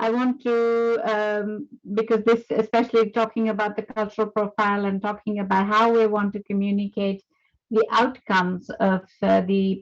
I want to, because this, especially talking about the cultural profile and talking about how we want to communicate the outcomes of the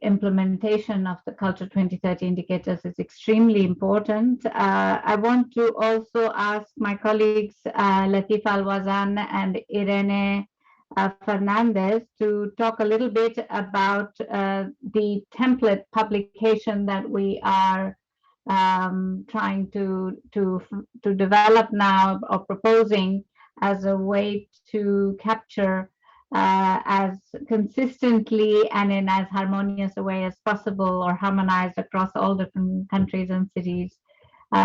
implementation of the Culture 2030 indicators is extremely important. I want to also ask my colleagues, Latifa Alwazan and Irene Fernandez, to talk a little bit about the template publication that we are trying to develop now, or proposing as a way to capture as consistently and in as harmonious a way as possible, or harmonized across all different countries and cities,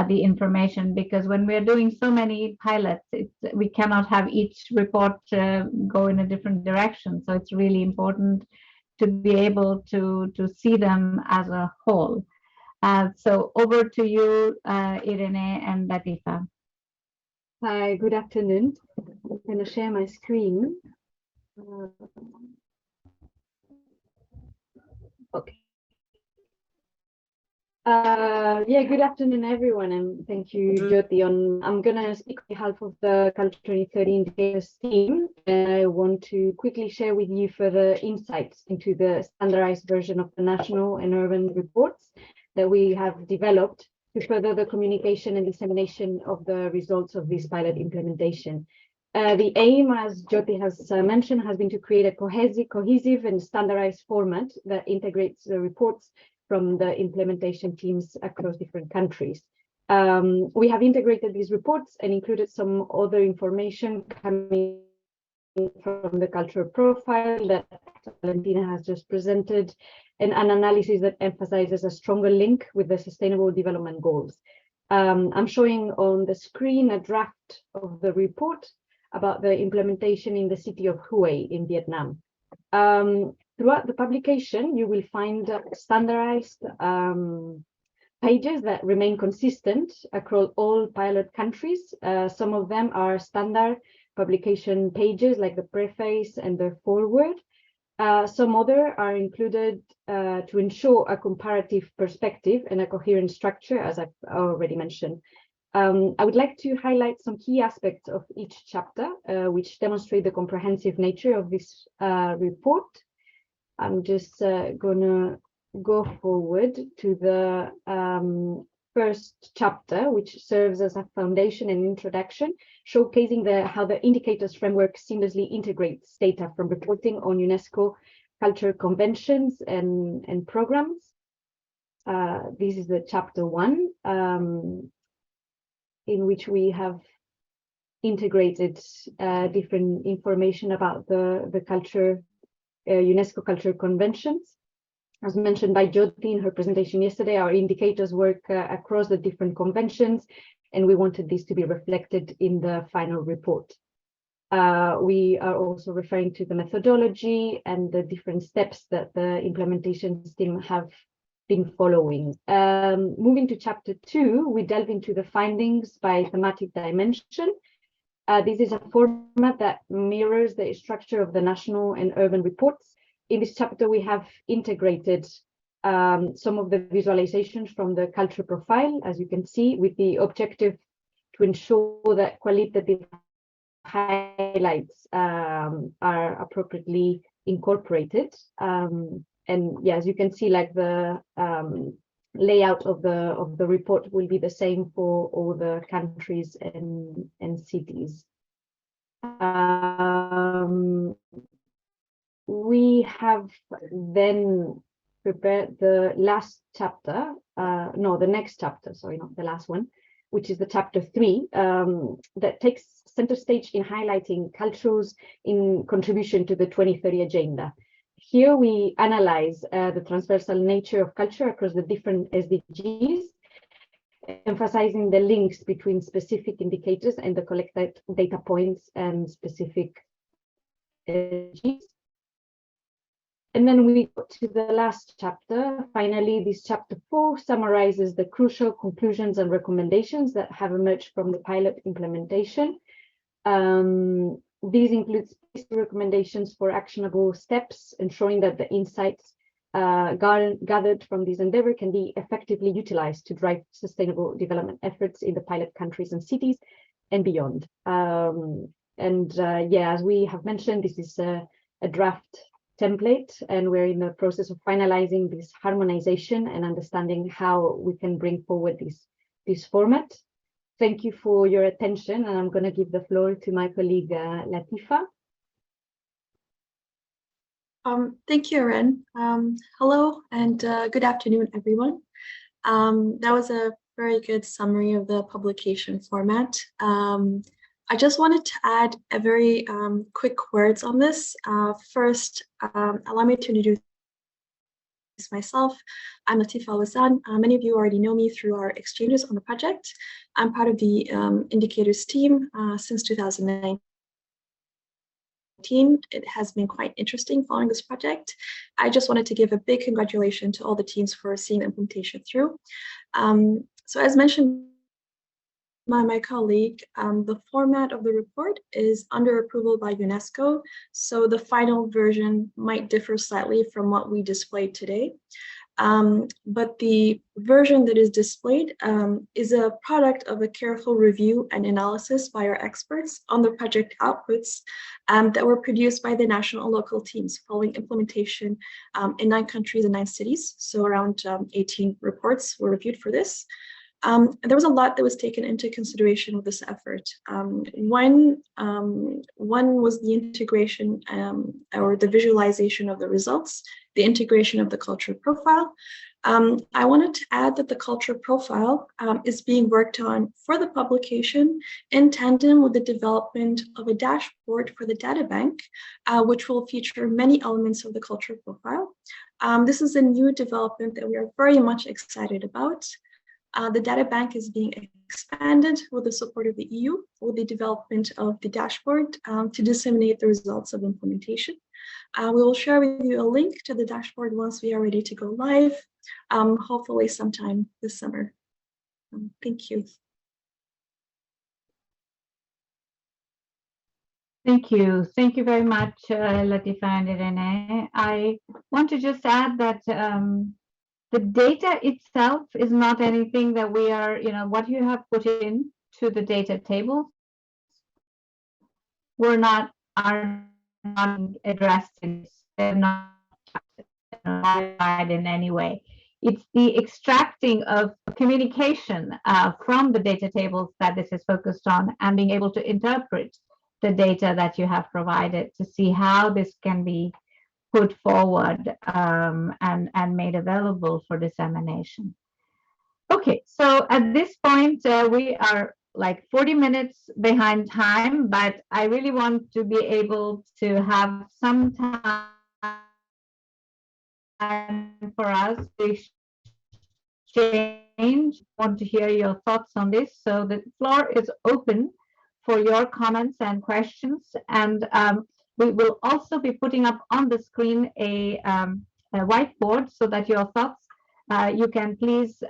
the information. Because when we're doing so many pilots, we cannot have each report go in a different direction. So it's really important to be able to see them as a whole. So over to you, Irene and Latifa. Hi, good afternoon. I'm going to share my screen. Okay. Yeah, good afternoon, everyone, and thank you, Jyoti. I'm going to speak on behalf of the Culture 2030 Indicators team, and I want to quickly share with you further insights into the standardized version of the national and urban reports that we have developed to further the communication and dissemination of the results of this pilot implementation. The aim, as Jyoti has mentioned, has been to create a cohesive and standardized format that integrates the reports from the implementation teams across different countries. We have integrated these reports and included some other information coming from the cultural profile that Valentina has just presented, and an analysis that emphasizes a stronger link with the Sustainable Development Goals. I'm showing on the screen a draft of the report about the implementation in the city of Hue in Vietnam. Throughout the publication, you will find standardized pages that remain consistent across all pilot countries. Some of them are standard publication pages like the preface and the foreword. Some other are included to ensure a comparative perspective and a coherent structure, as I've already mentioned. I would like to highlight some key aspects of each chapter, which demonstrate the comprehensive nature of this report. I'm just going to go forward to the first chapter, which serves as a foundation and introduction, showcasing how the indicators framework seamlessly integrates data from reporting on UNESCO culture conventions and programs. This is the chapter 1, in which we have integrated different information about the culture, UNESCO culture conventions. As mentioned by Jyoti in her presentation yesterday, our indicators work across the different conventions, and we wanted this to be reflected in the final report. We are also referring to the methodology and the different steps that the implementation team have been following. Moving to chapter 2, we delve into the findings by thematic dimension. This is a format that mirrors the structure of the national and urban reports. In this chapter, we have integrated some of the visualizations from the culture profile, as you can see, with the objective to ensure that qualitative highlights are appropriately incorporated. And yeah, as you can see, like the layout of the report will be the same for all the countries and cities. We have then prepared the last chapter, the next chapter, sorry, not the last one, which is the chapter 3, that takes center stage in highlighting cultures in contribution to the 2030 agenda. Here we analyze the transversal nature of culture across the different SDGs, emphasizing the links between specific indicators and the collected data points and specific SDGs. And then we go to the last chapter. Finally, this chapter 4 summarizes the crucial conclusions and recommendations that have emerged from the pilot implementation. These include recommendations for actionable steps, ensuring that the insights gathered from this endeavor can be effectively utilized to drive sustainable development efforts in the pilot countries and cities and beyond. Yeah, as we have mentioned, this is a draft template, and we're in the process of finalizing this harmonization and understanding how we can bring forward this format. Thank you for your attention, and I'm going to give the floor to my colleague Latifa. Thank you, Irene. Hello and good afternoon, everyone. That was a very good summary of the publication format. I just wanted to add a very quick words on this. First, allow me to introduce myself. I'm Latifa Al-Wazan. Many of you already know me through our exchanges on the project. I'm part of the Indicators team since 2019. It has been quite interesting following this project. I just wanted to give a big congratulations to all the teams for seeing the implementation through. So as mentioned by my colleague, the format of the report is under approval by UNESCO, so the final version might differ slightly from what we displayed today. But the version that is displayed is a product of a careful review and analysis by our experts on the project outputs that were produced by the national and local teams following implementation in 9 countries and 9 cities. So around 18 reports were reviewed for this. There was a lot that was taken into consideration with this effort. One was the integration or the visualization of the results, the integration of the cultural profile. I wanted to add that the cultural profile is being worked on for the publication in tandem with the development of a dashboard for the data bank, which will feature many elements of the cultural profile. This is a new development that we are very much excited about. The data bank is being expanded with the support of the EU with the development of the dashboard to disseminate the results of implementation. We will share with you a link to the dashboard once we are ready to go live, hopefully sometime this summer. Thank you. Thank you. Thank you very much, Latifa and Irene. I want to just add that the data itself is not anything that we are, what you have put in to the data tables are not addressed in this. They're not in any way. It's the extracting of communication from the data tables that this is focused on, and being able to interpret the data that you have provided to see how this can be put forward and made available for dissemination. Okay, so at this point, we are like 40 minutes behind time, but I really want to be able to have some time for us to exchange. I want to hear your thoughts on this. So the floor is open for your comments and questions. And we will also be putting up on the screen a whiteboard so that your thoughts, you can please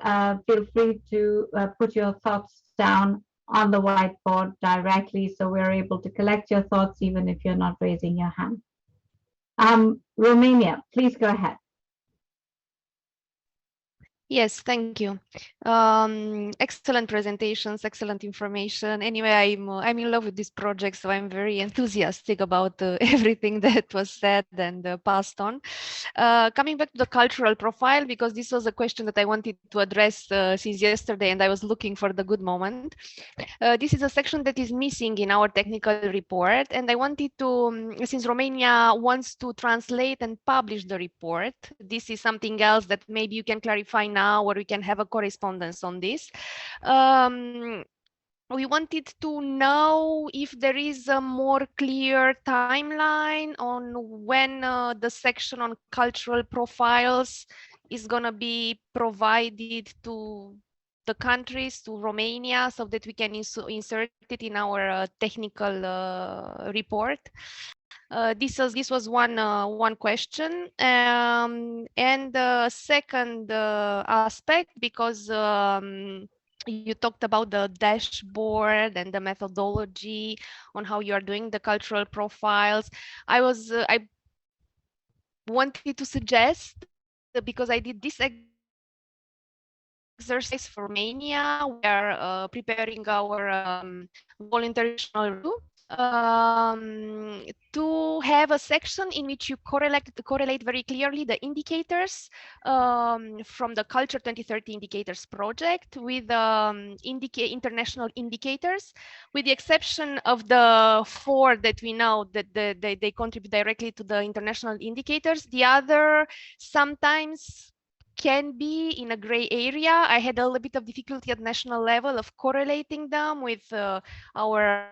feel free to put your thoughts down on the whiteboard directly, so we're able to collect your thoughts even if you're not raising your hand. Romania, please go ahead. Yes, thank you. Excellent presentations, excellent information. Anyway, I'm in love with this project, so I'm very enthusiastic about everything that was said and passed on. Coming back to the cultural profile, because this was a question that I wanted to address since yesterday, and I was looking for the good moment. This is a section that is missing in our technical report, and I wanted to, since Romania wants to translate and publish the report, this is something else that maybe you can clarify now, or we can have a correspondence on this. We wanted to know if there is a more clear timeline on when the section on cultural profiles is going to be provided to the countries, to Romania, so that we can insert it in our technical report. This was one question, and the second aspect, because you talked about the dashboard and the methodology on how you are doing the cultural profiles. I wanted to suggest because I did this exercise for Romania. We are preparing our voluntary review to have a section in which you correlate very clearly the indicators from the Culture 2030 Indicators project with international indicators, with the exception of the 4 that we know that they contribute directly to the international indicators. The other sometimes can be in a gray area. I had a little bit of difficulty at national level of correlating them with our